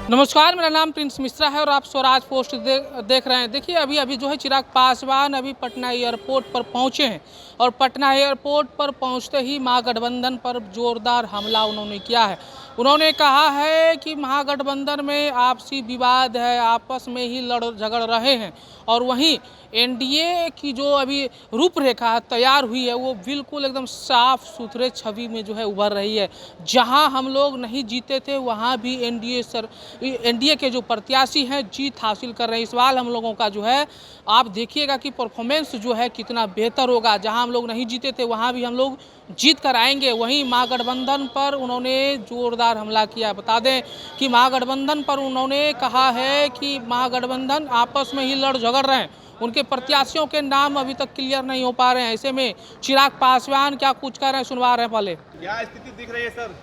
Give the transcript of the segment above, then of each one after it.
नमस्कार, मेरा नाम प्रिंस मिश्रा है और आप स्वराज पोस्ट देख रहे हैं। देखिए अभी जो है चिराग पासवान अभी पटना एयरपोर्ट पर पहुंचे हैं और पटना एयरपोर्ट पर पहुंचते ही महागठबंधन पर जोरदार हमला उन्होंने किया है। उन्होंने कहा है कि महागठबंधन में आपसी विवाद है, आपस में ही लड़ झगड़ रहे हैं और वहीं एनडीए की जो अभी रूपरेखा तैयार हुई है वो बिल्कुल एकदम साफ सुथरे छवि में जो है उभर रही है। जहां हम लोग नहीं जीते थे वहां भी एनडीए के जो प्रत्याशी हैं जीत हासिल कर रहे हैं। इस बार हम लोगों का जो है आप देखिएगा कि परफॉर्मेंस जो है कितना बेहतर होगा। जहां हम लोग नहीं जीते थे वहां भी हम लोग जीत कर आएंगे। वहीं महागठबंधन पर उन्होंने जोरदार हमला किया। बता दें कि महागठबंधन पर उन्होंने कहा है कि महागठबंधन आपस में ही लड़ झगड़ रहे हैं, उनके प्रत्याशियों के नाम अभी तक क्लियर नहीं हो पा रहे हैं। ऐसे में चिराग पासवान क्या कुछ कह रहे हैं, सुनवा रहे हैं। पहले क्या स्थिति दिख रही है सर?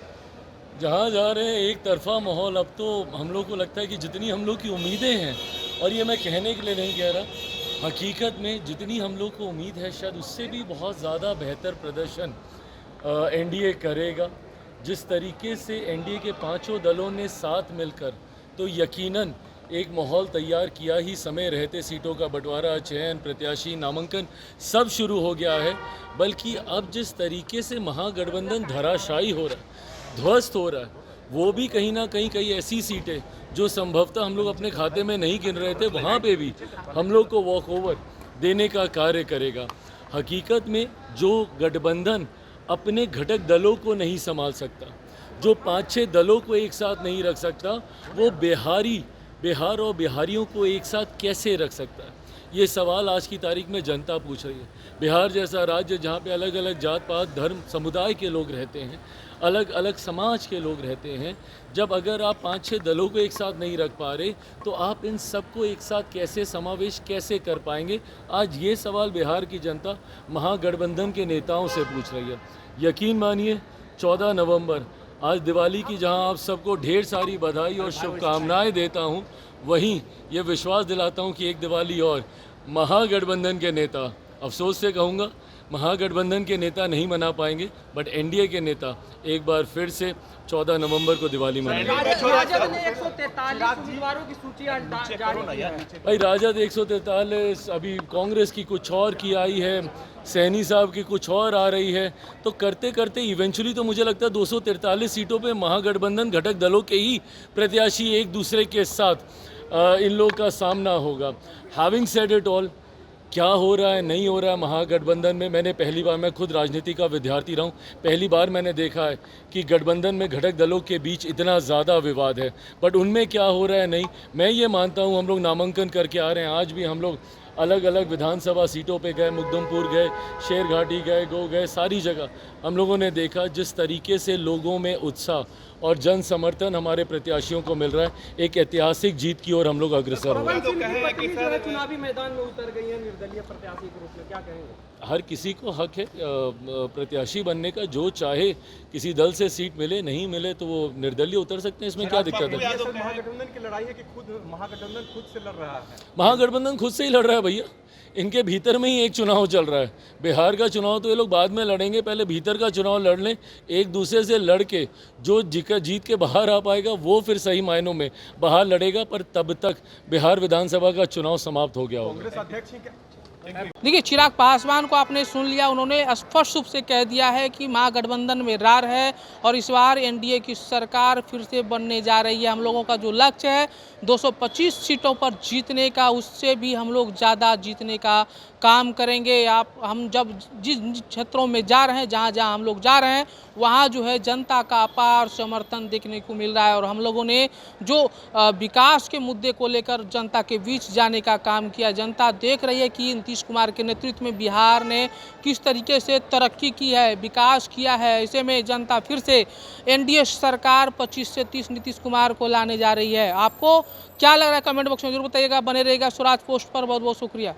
जहाँ जा रहे हैं एक तरफा माहौल। अब तो हम लोग को लगता है कि जितनी हम लोग की उम्मीदें हैं, और ये मैं कहने के लिए नहीं कह रहा, हकीकत में जितनी हम लोग को उम्मीद है शायद उससे भी बहुत ज़्यादा बेहतर प्रदर्शन एनडीए करेगा। जिस तरीके से एनडीए के पांचों दलों ने साथ मिलकर तो यकीनन एक माहौल तैयार किया ही समय रहते सीटों का बंटवारा, चयन, प्रत्याशी, नामांकन सब शुरू हो गया है। बल्कि अब जिस तरीके से महागठबंधन धराशायी हो रहा है, ध्वस्त हो रहा है, वो भी कहीं ना कहीं कई ऐसी सीटें जो संभवतः हम लोग अपने खाते में नहीं गिन रहे थे, वहाँ पे भी हम लोग को वॉक ओवर देने का कार्य करेगा। हकीकत में जो गठबंधन अपने घटक दलों को नहीं संभाल सकता, जो 5-6 दलों को एक साथ नहीं रख सकता, वो बिहार और बिहारियों को एक साथ कैसे रख सकता है? ये सवाल आज की तारीख में जनता पूछ रही है। बिहार जैसा राज्य जहाँ पे अलग अलग जात पात धर्म समुदाय के लोग रहते हैं, अलग अलग समाज के लोग रहते हैं, जब अगर आप 5-6 दलों को एक साथ नहीं रख पा रहे तो आप इन सबको एक साथ कैसे समावेश कैसे कर पाएंगे? आज ये सवाल बिहार की जनता महागठबंधन के नेताओं से पूछ रही है। यकीन मानिए 14 नवंबर आज दिवाली की जहां आप सबको ढेर सारी बधाई और शुभकामनाएं देता हूं, वहीं ये विश्वास दिलाता हूं कि एक दिवाली और महागठबंधन के नेता, अफसोस से कहूँगा, महागठबंधन के नेता नहीं मना पाएंगे, बट एनडीए के नेता एक बार फिर से 14 नवंबर को दिवाली मनाएंगे। राजद ने 143 उम्मीदवारों की सूची आज जारी की है। भाई राजद 143, अभी कांग्रेस की कुछ और की आई है, सैनी साहब की कुछ और आ रही है, तो करते करते इवेंचुअली तो मुझे लगता है 243 सीटों पे महागठबंधन घटक दलों के ही प्रत्याशी एक दूसरे के साथ इन लोग का सामना होगा। हैविंग सेड इट ऑल, क्या हो रहा है नहीं हो रहा है महागठबंधन में, मैंने पहली बार, मैं खुद राजनीति का विद्यार्थी रहा हूँ, पहली बार मैंने देखा है कि गठबंधन में घटक दलों के बीच इतना ज़्यादा विवाद है। बट उनमें क्या हो रहा है नहीं, मैं ये मानता हूँ हम लोग नामांकन करके आ रहे हैं। आज भी हम लोग अलग अलग विधानसभा सीटों पे गए, मुकदमपुर गए, शेरघाटी गए, गो गए, सारी जगह हम लोगों ने देखा जिस तरीके से लोगों में उत्साह और जन समर्थन हमारे प्रत्याशियों को मिल रहा है। एक ऐतिहासिक जीत की ओर हम लोग अग्रसर हो रहे हैं। चुनावी मैदान में उतर गई है निर्दलीय प्रत्याशी के रूप में, क्या कहेंगे? हर किसी को हक है प्रत्याशी बनने का, जो चाहे किसी दल से सीट मिले नहीं मिले तो वो निर्दलीय उतर सकते हैं, इसमें क्या दिक्कत है? महागठबंधन की लड़ाई है कि खुद महागठबंधन खुद से लड़ रहा है? महागठबंधन खुद से ही लड़ रहा है भैया, इनके भीतर में ही एक चुनाव चल रहा है। बिहार का चुनाव तो ये लोग बाद में लड़ेंगे, पहले भीतर का चुनाव लड़ लें। एक दूसरे से लड़ के जो जीत के बाहर आ पाएगा वो फिर सही मायनों में बाहर लड़ेगा, पर तब तक बिहार विधानसभा का चुनाव समाप्त हो गया होगा। कांग्रेस अध्यक्ष ही क्या? देखिए चिराग पासवान को आपने सुन लिया, उन्होंने स्पष्ट रूप से कह दिया है कि महागठबंधन में रार है और इस बार एनडीए की सरकार फिर से बनने जा रही है। हम लोगों का जो लक्ष्य है 225 सीटों पर जीतने का, उससे भी हम लोग ज़्यादा जीतने का काम करेंगे। हम जब जिस क्षेत्रों में जा रहे हैं, जहाँ जहाँ हम लोग जा रहे हैं, वहाँ जो है जनता का अपार समर्थन देखने को मिल रहा है और हम लोगों ने जो विकास के मुद्दे को लेकर जनता के बीच जाने का काम किया। जनता देख रही है कि नीतीश कुमार के नेतृत्व में बिहार ने किस तरीके से तरक्की की है, विकास किया है। ऐसे में जनता फिर से एनडीए सरकार 25 से 30 नीतीश कुमार को लाने जा रही है। आपको क्या लग रहा है कमेंट बॉक्स में जरूर बताइएगा। बने रहेगा स्वराज पोस्ट पर। बहुत बहुत शुक्रिया।